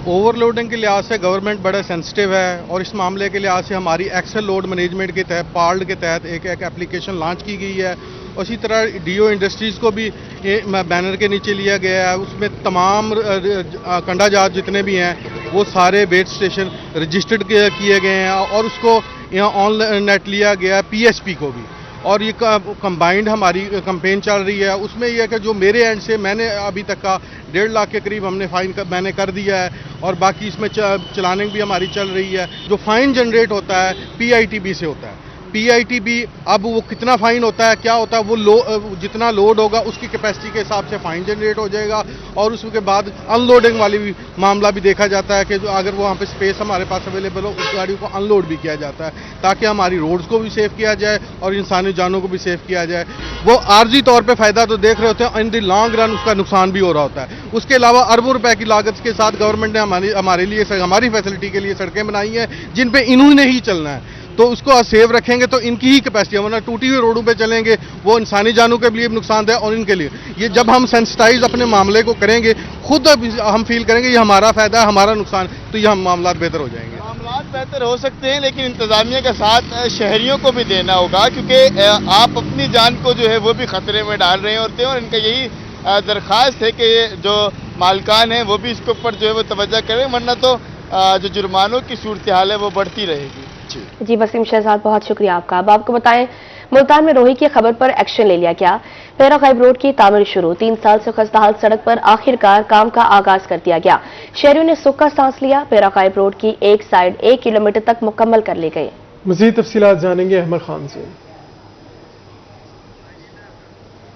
ओवरलोडिंग के लिहाज से गवर्नमेंट बड़ा सेंसिटिव है और इस मामले के लिहाज से हमारी एक्सेल लोड मैनेजमेंट के तहत पार्ल्ड के तहत एक एप्लीकेशन लॉन्च की गई है। उसी तरह डीओ इंडस्ट्रीज़ को भी बैनर के नीचे लिया गया है। उसमें तमाम कंडा जहाज जितने भी हैं वो सारे वेट स्टेशन रजिस्टर्ड किए गए हैं और उसको यहाँ ऑनलाइन नेट लिया गया है PSP को भी। और ये कंबाइंड हमारी कैंपेन चल रही है। उसमें यह है कि जो मेरे एंड से मैंने अभी तक का 1.5 लाख के करीब हमने मैंने कर दिया है और बाकी इसमें चलानिंग भी हमारी चल रही है। जो फाइन जनरेट होता है PITB से होता है। PITB अब वो कितना फाइन होता है, क्या होता है, वो जितना लोड होगा उसकी कैपेसिटी के हिसाब से फाइन जनरेट हो जाएगा। और उसके बाद अनलोडिंग वाली भी मामला भी देखा जाता है कि अगर वहाँ पे स्पेस हमारे पास अवेलेबल हो उस गाड़ी को अनलोड भी किया जाता है ताकि हमारी रोड्स को भी सेव किया जाए और इंसानी जानों को भी सेव किया जाए। वो आर्जी तौर पर फ़ायदा तो देख रहे होते हैं, इन द लॉन्ग रन उसका नुकसान भी हो रहा होता है। उसके अलावा अरबों रुपए की लागत के साथ गवर्नमेंट ने हमारे लिए हमारी फैसिलिटी के लिए सड़कें बनाई हैं जिन पर इन्होंने ही चलना है। तो उसको सेव रखेंगे तो इनकी ही कैपेसिटी है, वरना टूटी हुई रोडों पे चलेंगे वो इंसानी जानों के लिए नुकसानदेह और इनके लिए। ये जब हम सेंसिटाइज अपने मामले को करेंगे, खुद हम फील करेंगे ये हमारा फायदा है, हमारा नुकसान, तो ये हम मामला बेहतर हो जाएंगे। मामला बेहतर हो सकते हैं, लेकिन इंतजामिया के साथ शहरियों को भी देना होगा, क्योंकि आप अपनी जान को जो है वो भी खतरे में डाल रहे होते हैं। और इनका यही दरख्वास्त है कि जो मालकान हैं वो भी इसके ऊपर जो है वो तवज्जो करें, वरना तो जो जुर्मानों की सूरत हाल है वो बढ़ती रहेगी। जी वसीम शहजाद, बहुत शुक्रिया आपका। अब आपको बताएं, मुल्तान में रोही की खबर पर एक्शन ले लिया गया। पैरागाइब रोड की तामीर शुरू, 3 साल से खस्ताहाल सड़क पर आखिरकार काम का आगाज कर दिया गया। शहरियों ने सुख का सांस लिया। पैरागाइब रोड की एक साइड 1 किलोमीटर तक मुकम्मल कर ली गई। मजीद तफसीलात जानेंगे अहमद खान से।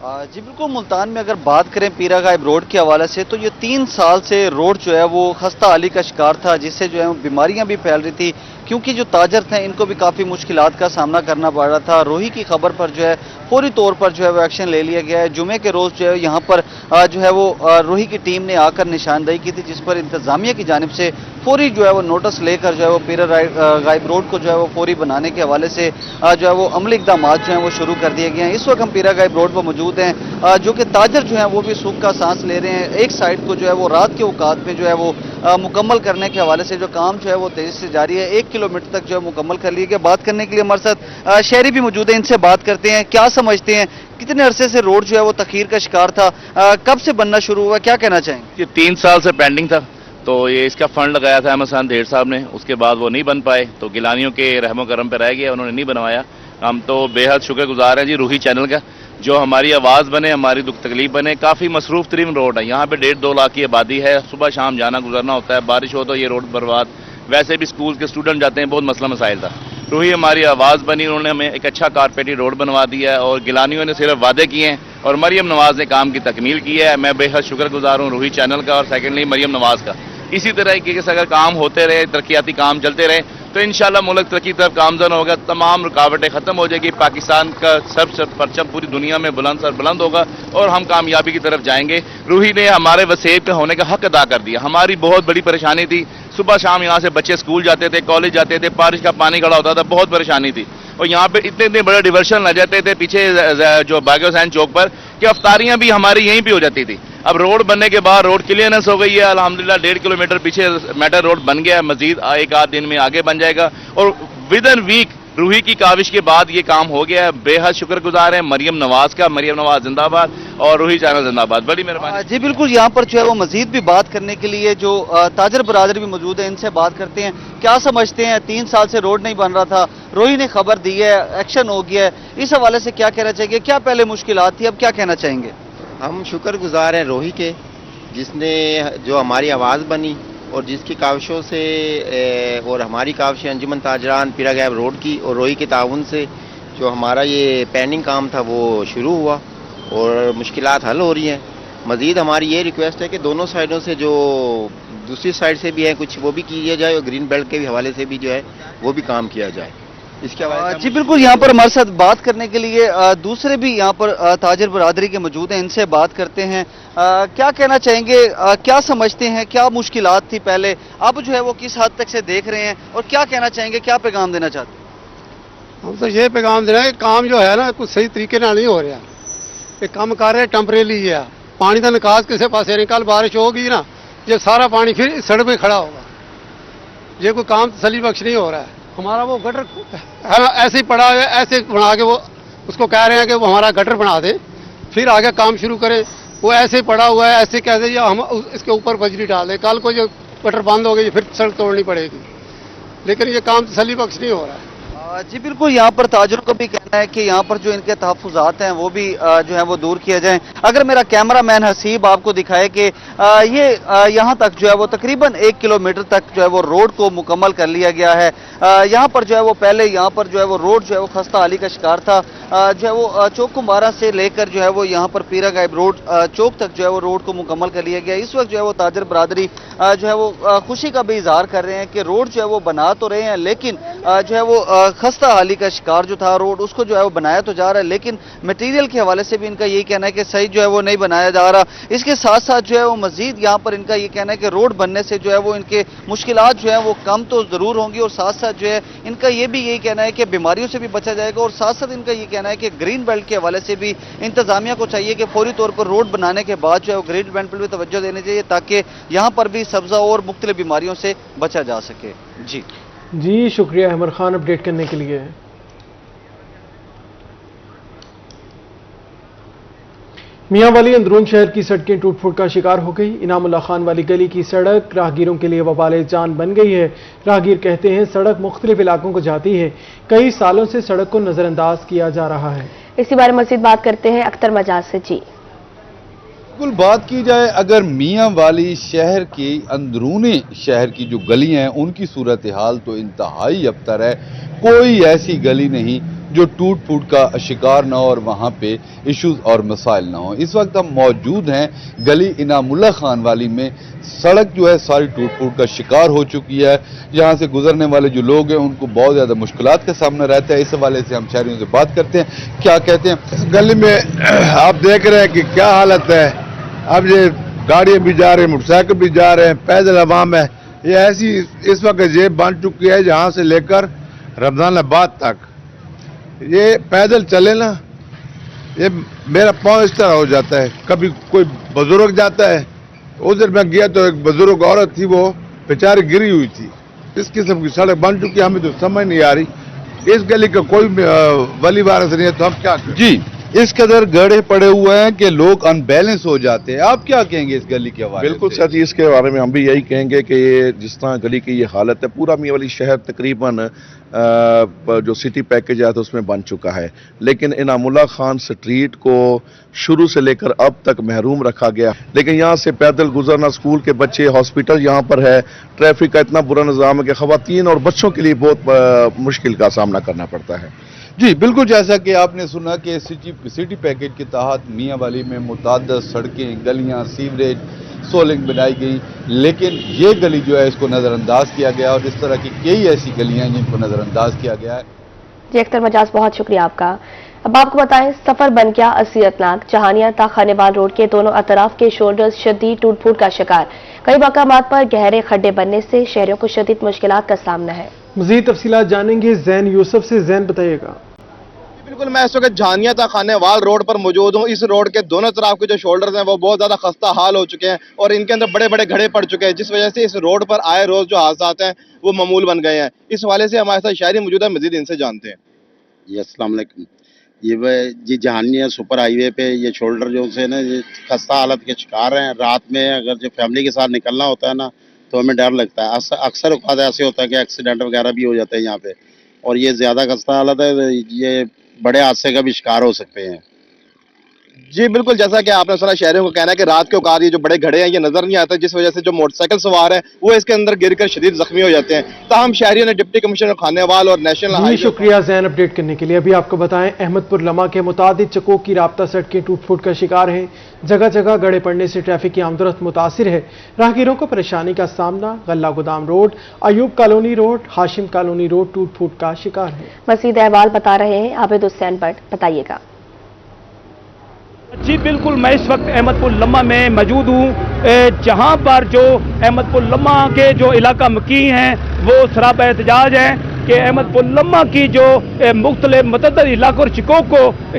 जी बिल्कुल, मुल्तान में अगर बात करें पीरागाइब रोड के हवाले से तो ये 3 साल से रोड जो है वो खस्ता हाली का शिकार था, जिससे जो है बीमारियां भी फैल रही थी, क्योंकि जो ताजर थे इनको भी काफ़ी मुश्किलात का सामना करना पड़ रहा था। रोही की खबर पर जो है फौरी तौर पर जो है वो एक्शन ले लिया गया है। जुमे के रोज़ जो है यहाँ पर जो है वो रोही की टीम ने आकर निशानदेही की थी, जिस पर इंतजामिया की जानिब से फौरी जो है वो नोटिस लेकर जो है वो पीरागाइब रोड को जो है वो फौरी बनाने के हवाले से जो है वो अमली इक़दाम जो है वो शुरू कर दिए गए हैं। इस वक्त हम पीरागाइब रोड पर मौजूद हैं, जो कि ताजर जो है वो भी सुख का सांस ले रहे हैं। एक साइड को जो है वो रात के औकात में जो है वो मुकम्मल करने के हवाले से जो काम जो है वो तेजी से जारी है। 1 किलोमीटर तक जो है मुकम्मल कर लिया गया। बात करने के लिए हमारे साथ शहरी भी मौजूद है, इनसे बात करते हैं। क्या समझते हैं, कितने अरसे से रोड जो है वो तखीर का शिकार था, कब से बनना शुरू हुआ, क्या कहना चाहेंगे? ये 3 साल से पेंडिंग था, तो ये इसका फंड लगाया था अहमद खान ढेर साहब ने, उसके बाद वो नहीं बन पाए, तो गिलानियों के रहमो करम पे रह गया, उन्होंने नहीं बनवाया। हम तो बेहद शुक्रगुजार हैं जी रूही चैनल का, जो हमारी आवाज़ बने, हमारी दुख तकलीफ बने। काफ़ी मसरूफ़ तरीन रोड है, यहाँ पे 1.5-2 लाख की आबादी है, सुबह शाम जाना गुजरना होता है, बारिश हो तो ये रोड बर्बाद, वैसे भी स्कूल के स्टूडेंट जाते हैं, बहुत मसला मसाइल था। रूही हमारी आवाज़ बनी, उन्होंने हमें एक अच्छा कारपेटी रोड बनवा दिया है और गिलानियों ने सिर्फ वादे किए हैं और मरियम नवाज़ ने काम की तकमील की है। मैं बेहद शुक्रगुजार हूँ रूही चैनल का और सेकेंडली मरियम नवाज़ का। इसी तरह के अगर काम होते रहे, तरक्याती काम चलते रहे, तो इंशाल्लाह मुल्क तरक्की तरफ गामजन होगा, तमाम रुकावटें खत्म हो जाएगी, पाकिस्तान का सर परचम पूरी दुनिया में बुलंद होगा और हम कामयाबी की तरफ जाएंगे। रूही ने हमारे वसेब के होने का हक अदा कर दिया। हमारी बहुत बड़ी परेशानी थी, सुबह शाम यहाँ से बच्चे स्कूल जाते थे, कॉलेज जाते थे, बारिश का पानी खड़ा होता था, बहुत परेशानी थी। और यहाँ पे इतने बड़े डिवर्शन लग जाते थे पीछे जो बागी हुसैन चौक पर, कि अफ्तारियाँ भी हमारी यहीं पे हो जाती थी। अब रोड बनने के बाद रोड क्लियरनेस हो गई है, अल्हम्दुलिल्लाह 1.5 किलोमीटर पीछे मेटल रोड बन गया है, मजीद 1-8 दिन में आगे बन जाएगा और विद इन वीक रूही की काविश के बाद ये काम हो गया है। बेहद शुक्रगुजार है मरियम नवाज का। मरियम नवाज जिंदाबाद और रूही चैनल जिंदाबाद, बड़ी मेहरबानी। जी बिल्कुल, यहाँ पर जो है वो मजीद भी बात करने के लिए जो ताजर बरादरी भी मौजूद है, इनसे बात करते हैं। क्या समझते हैं, 3 साल से रोड नहीं बन रहा था, रोही ने खबर दी है, एक्शन हो गया है, इस हवाले से क्या कहना चाहिए? क्या पहले मुश्किलात थी, अब क्या कहना चाहेंगे? हम शुक्रगुजार हैं रोही के, जिसने जो हमारी आवाज़ बनी और जिसकी काविशों से और हमारी काविशें अंजुमन ताजरान पीरागाइब रोड की और रोही के ताउन से जो हमारा ये पेंडिंग काम था वो शुरू हुआ और मुश्किलात हल हो रही हैं। मज़ीद हमारी ये रिक्वेस्ट है कि दोनों साइडों से जो दूसरी साइड से भी है कुछ वो भी किया जाए और ग्रीन बेल्ट के भी हवाले से भी जो है वो भी काम किया जाए। इसके हवाले से जी बिल्कुल, यहाँ पर हमारे साथ बात करने के लिए दूसरे भी यहाँ पर ताजिर बरादरी के मौजूद हैं, इनसे बात करते हैं। क्या कहना चाहेंगे, क्या समझते हैं, क्या मुश्किलात थी पहले, अब जो है वो किस हद तक से देख रहे हैं और क्या कहना चाहेंगे, क्या पैगाम देना चाहते हैं? हम तो ये पैगाम दे रहे हैं कि काम जो है ना कुछ सही तरीके ना नहीं हो रहा। ये काम कर रहे हैं टेम्परेली है, पानी का निकास किसी पास नहीं, कल बारिश होगी ना ये सारा पानी फिर सड़क पे खड़ा होगा। ये कोई काम तसली बख्श नहीं हो रहा है। हमारा वो गटर है ना ऐसे ही पड़ा है, ऐसे बना के वो उसको कह रहे हैं कि वो हमारा गटर बना दे फिर आगे काम शुरू करें। वो ऐसे ही पड़ा हुआ है, ऐसे कहते या हम इसके ऊपर बजरी डाल दें, कल को जो गटर बंद हो गई फिर सड़क तोड़नी पड़ेगी। लेकिन ये काम तसली बख्श नहीं हो रहा है। जी बिल्कुल, यहाँ पर ताजिरों को भी कहना है कि यहाँ पर जो इनके तहफ़्फ़ुज़ात हैं वो भी जो है वो दूर किए जाएं। अगर मेरा कैमरा मैन हसीब आपको दिखाए कि ये यहाँ तक जो है वो तकरीबन 1 किलोमीटर तक जो है वो रोड को मुकम्मल कर लिया गया है। यहाँ पर जो है वो पहले यहाँ पर जो है वो रोड जो है वो खस्ता हाली का शिकार था। जो है वो चौक कुम्बारा से लेकर जो है वो यहाँ पर पीरा गायब रोड चौक तक जो है वो रोड को मुकम्मल कर लिया गया। इस वक्त जो है वो ताजिर बरादरी जो है वो खुशी का भी इजहार कर रहे हैं कि रोड जो है वो बना तो रहे हैं, लेकिन जो है वो खस्ता हाली का शिकार जो था रोड उसको जो है वो बनाया तो जा रहा है, लेकिन मटेरियल के हवाले से भी इनका यही कहना है कि सही जो है वो नहीं बनाया जा रहा। इसके साथ साथ जो है वो मजीद यहाँ पर इनका ये कहना है कि रोड बनने से जो है वो इनके मुश्किलात जो है वो कम तो जरूर होंगी, और साथ साथ जो है इनका ये भी यही कहना है कि बीमारियों से भी बचा जाएगा। और साथ साथ इनका ये कहना है कि ग्रीन बेल्ट के हवाले से भी इंतजामिया को चाहिए कि फौरी तौर पर रोड बनाने के बाद जो है वो ग्रीन बेल्ट पर भी तवज्जो देनी चाहिए ताकि यहाँ पर भी सब्जा और मुख्तलिफ बीमारियों से बचा जा सके। जी शुक्रिया अहमद खान अपडेट करने के लिए। मियां वाली अंदरून शहर की सड़कें टूट फूट का शिकार हो गई। इनामुल्लाह खान वाली गली की सड़क राहगीरों के लिए वबाले जान बन गई है। राहगीर कहते हैं सड़क मुख्तलिफ इलाकों को जाती है, कई सालों से सड़क को नजरअंदाज किया जा रहा है। इसी बारे में मजीद बात करते हैं अख्तर मजाज से। जी बिल्कुल, बात की जाए अगर मियां वाली शहर की अंदरूनी शहर की जो गलियां हैं उनकी सूरत हाल तो इंतहाई अबतर है। कोई ऐसी गली नहीं जो टूट फूट का शिकार ना हो और वहाँ पे इश्यूज और मसाइल ना हो। इस वक्त हम मौजूद हैं गली इनामुल्लाह खान वाली में। सड़क जो है सारी टूट फूट का शिकार हो चुकी है। यहाँ से गुजरने वाले जो लोग हैं उनको बहुत ज़्यादा मुश्किलात का सामना रहता है। इस हवाले से हम शहरियों से बात करते हैं, क्या कहते हैं। इस गली में आप देख रहे हैं कि क्या हालत है। अब ये गाड़ियाँ भी जा रही हैं, मोटरसाइकिल भी जा रहे हैं, पैदल अवाम है। ये ऐसी इस वक्त जेब बन चुकी है जहाँ से लेकर रमजानाबाद तक ये पैदल चले ना, ये मेरा पाँव इस तरह हो जाता है। कभी कोई बुजुर्ग जाता है, उधर मैं गया तो एक बुजुर्ग औरत थी, वो बेचारी गिरी हुई थी। इस किस्म की सड़क बन चुकी है, हमें तो समझ नहीं आ रही। इस गली का कोई वली वारस नहीं है तो हम क्या करें। जी, इस कदर गड्ढे पड़े हुए हैं कि लोग अनबैलेंस हो जाते हैं। आप क्या कहेंगे इस गली के हवाले? बिल्कुल सच, इसके बारे में हम भी यही कहेंगे कि ये जिस तरह गली की ये हालत है, पूरा मियां वाली शहर तकरीबन जो सिटी पैकेज है तो उसमें बन चुका है, लेकिन इनामुल्लाह खान स्ट्रीट को शुरू से लेकर अब तक महरूम रखा गया। लेकिन यहाँ से पैदल गुजरना, स्कूल के बच्चे, हॉस्पिटल यहाँ पर है, ट्रैफिक का इतना बुरा निज़ाम है कि ख़वातीन और बच्चों के लिए बहुत मुश्किल का सामना करना पड़ता है। जी बिल्कुल, जैसा कि आपने सुना कि सिटी पैकेज के तहत मियां वाली में मुताद्दद सड़कें, गलियां, सीवरेज, सोलिंग बनाई गई, लेकिन ये गली जो है इसको नज़रअंदाज किया गया और इस तरह की कई ऐसी गलियां हैं जिनको नज़रअंदाज किया गया है। जी अख्तर मजाज, बहुत शुक्रिया आपका। अब आपको बताएं, सफर बन गया असीयतनाक। जहानिया ता खानेवाल रोड के दोनों अतराफ के शोल्डर्स शदीद टूट फूट का शिकार। कई मकामात पर गहरे खड्डे बनने से शहरियों को शदीद मुश्किलात का सामना है। मजीद तफसीलात जानेंगे जैन यूसुफ से। जैन बताइएगा। बिल्कुल, मैं इस वक्त जहानिया ता खानेवाल रोड पर मौजूद हूँ। इस रोड के दोनों तरफ के जो शोल्डर्स हैं वो बहुत ज़्यादा खस्ता हाल हो चुके हैं और इनके अंदर बड़े बड़े गड्ढे पड़ चुके हैं, जिस वजह से इस रोड पर आए रोज जो हादसात हैं वो मामूल बन गए हैं। इस हवाले से हमारे साथ शहरी मौजूद है, मजीद इनसे जानते हैं। जी अस्सलाम वालेकुम। ये जहानिया सुपर हाईवे पे ये शोल्डर जो से ना ये खस्ता हालत के शिकार हैं। रात में अगर जो फैमिली के साथ निकलना होता है ना तो हमें डर लगता है। अक्सर औकात ऐसे होता है कि एक्सीडेंट वगैरह भी हो जाते हैं यहाँ पे, और ये ज़्यादा खस्ता हालत है, ये बड़े हादसे का भी शिकार हो सकते हैं। जी बिल्कुल, जैसा कि आपने सुना, शहरियों को कहना है कि रात के औकात ये जो बड़े घड़े हैं ये नजर नहीं आते, जिस वजह से जो मोटरसाइकिल सवार हैं वो इसके अंदर गिरकर शदीद जख्मी हो जाते हैं। ताहम शहरियों ने डिप्टी कमिश्नर खानेवाल और नेशनल जी शुक्रिया जैन अपडेट करने के लिए। अभी आपको बताएं, अहमदपुर लम्हा के मुतादिद चकों की राब्ता सड़कें टूट फूट का शिकार हैं। जगह जगह गड़े पड़ने से ट्रैफिक की आमदोरफ्त मुतासिर है। राहगीरों को परेशानी का सामना। गल्ला गोदाम road, Ayub colony road, Hashim colony road टूट फूट का शिकार है। मजीद अहवाल बता रहे हैं आबिद हुसैन भट्ट, बताइएगा। जी बिल्कुल, मैं इस वक्त अहमदपुर लम्हा में मौजूद हूँ, जहाँ पर जो अहमदपुर लम्हा के जो इलाका मकी हैं वो सरापा एहतजाज हैं कि अहमदपुर लम्हा की जो मुख्तलिफ मतदद इलाकों और शिकों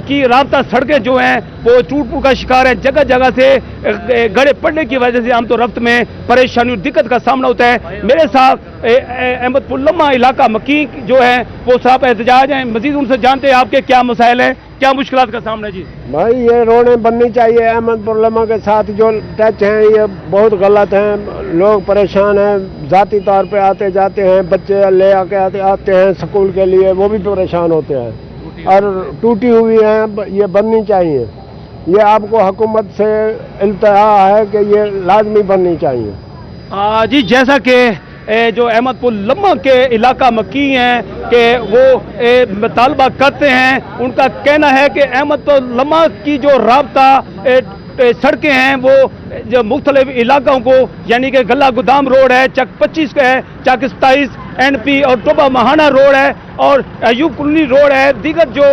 की राब्ता सड़कें जो हैं वो टूट फूट का शिकार है। जगह जगह से गड़े पड़ने की वजह से आमतौर रफ्त में परेशानी और दिक्कत का सामना होता है। मेरे साथ अहमदपुर लम्हा इलाका मकी जो है वो सरापा एहतजाज हैं। मजीद उनसे जानते हैं आपके क्या मसाइल हैं, क्या मुश्किलात का सामना है। जी भाई, ये रोडें बननी चाहिए। अहमदपुर लम्हा के साथ जो टच हैं ये बहुत गलत हैं। लोग परेशान हैं, जाती तौर पे आते जाते हैं, बच्चे ले आते हैं स्कूल के लिए, वो भी परेशान होते हैं और टूटी हुई हैं। ये बननी चाहिए। ये आपको हुकूमत से इल्तिहा है कि ये लाजमी बननी चाहिए। जी, जैसा कि जो अहमदपुर लम्हा के इलाका मकी हैं कि वो मुतालबा करते हैं, उनका कहना है कि अहमदपुर लम्हा की जो राब्ता सड़कें हैं वो जो मुख्तलिफ इलाकों को, यानी कि गल्ला गोदाम रोड है, चक 25 का है, चक 27 NP और टोबा महाना रोड है और अयूब कॉलोनी रोड है, दीगर जो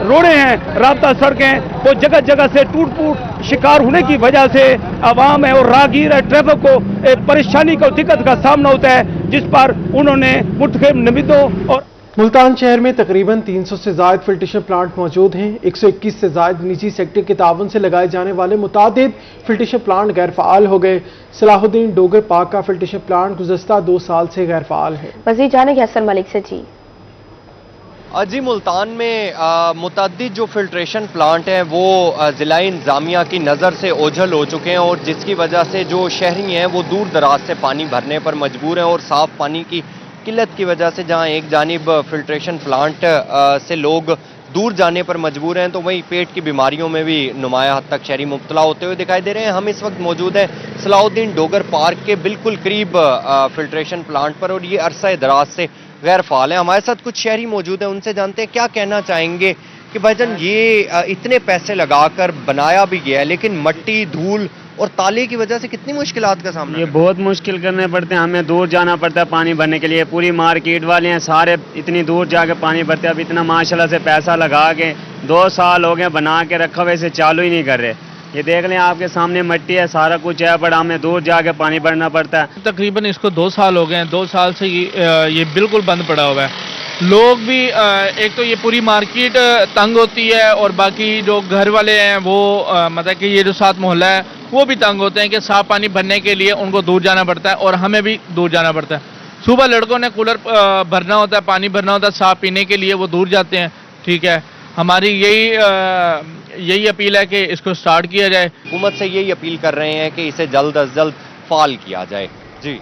रोडें हैं, राब्ता सड़कें, वो जगह जगह से टूट फूट शिकार होने की वजह से आवाम है और राहगीर है, ट्रैफिक को परेशानी को दिक्कत का सामना होता है, जिस पर उन्होंने मुख्तलिफ नमीदों और मुल्तान शहर में तकरीबन 300 से ज़ायद फिल्ट्रेशन प्लांट मौजूद हैं। 121 से ज़ायद निजी सेक्टर के ताउन से लगाए जाने वाले मुतादिद फिल्ट्रेशन प्लांट गैर फ़ाल हो गए। सलाहुद्दीन डोगर पार्क का फिल्ट्रेशन प्लांट गुज़श्ता 2 साल से गैर फ़ाल है। मज़ीद जानेंगे हसन मलिक से। जी, मुल्तान में मुतअद्दिद जो फिल्ट्रेशन प्लांट हैं वो ज़िला इंतज़ामिया की नज़र से ओझल हो चुके हैं और जिसकी वजह से जो शहरी हैं वो दूर दराज से पानी भरने पर मजबूर हैं और साफ़ पानी की किल्लत की वजह से जहां एक जानिब फिल्ट्रेशन प्लांट से लोग दूर जाने पर मजबूर हैं, तो वहीं पेट की बीमारियों में भी नुमाया हद तक शहरी मुब्तला होते हुए दिखाई दे रहे हैं। हम इस वक्त मौजूद हैं सलाहुद्दीन डोगर पार्क के बिल्कुल करीब फिल्ट्रेशन प्लांट पर और ये अरसा दराज से गैर फाल है। हमारे साथ कुछ शहरी मौजूद हैं, उनसे जानते हैं क्या कहना चाहेंगे कि भाईजान ये इतने पैसे लगाकर बनाया भी गया है लेकिन मट्टी, धूल और ताले की वजह से कितनी मुश्किलात का सामना? ये बहुत मुश्किल करने पड़ते हैं, हमें दूर जाना पड़ता है पानी भरने के लिए। पूरी मार्केट वाले हैं सारे इतनी दूर जाके पानी भरते हैं। अब इतना माशाल्लाह से पैसा लगा के 2 साल हो गए बना के रखा, वैसे चालू ही नहीं कर रहे। ये देख लें आपके सामने मट्टी है, सारा कुछ है, पर हमें दूर जाके पानी भरना पड़ता है। तकरीबन इसको 2 साल हो गए हैं। 2 साल से ये बिल्कुल बंद पड़ा हुआ है। लोग भी एक तो ये पूरी मार्केट तंग होती है और बाकी जो घर वाले हैं वो मतलब कि ये जो साथ मोहल्ला है वो भी तंग होते हैं कि साफ पानी भरने के लिए उनको दूर जाना पड़ता है और हमें भी दूर जाना पड़ता है। सुबह लड़कों ने कूलर भरना होता है, पानी भरना होता है साफ पीने के लिए, वो दूर जाते हैं। ठीक है, हमारी यही अपील है कि इसको स्टार्ट किया जाए। हुकूमत से यही अपील कर रहे हैं कि इसे जल्द अज जल्द फाल किया जाए। जी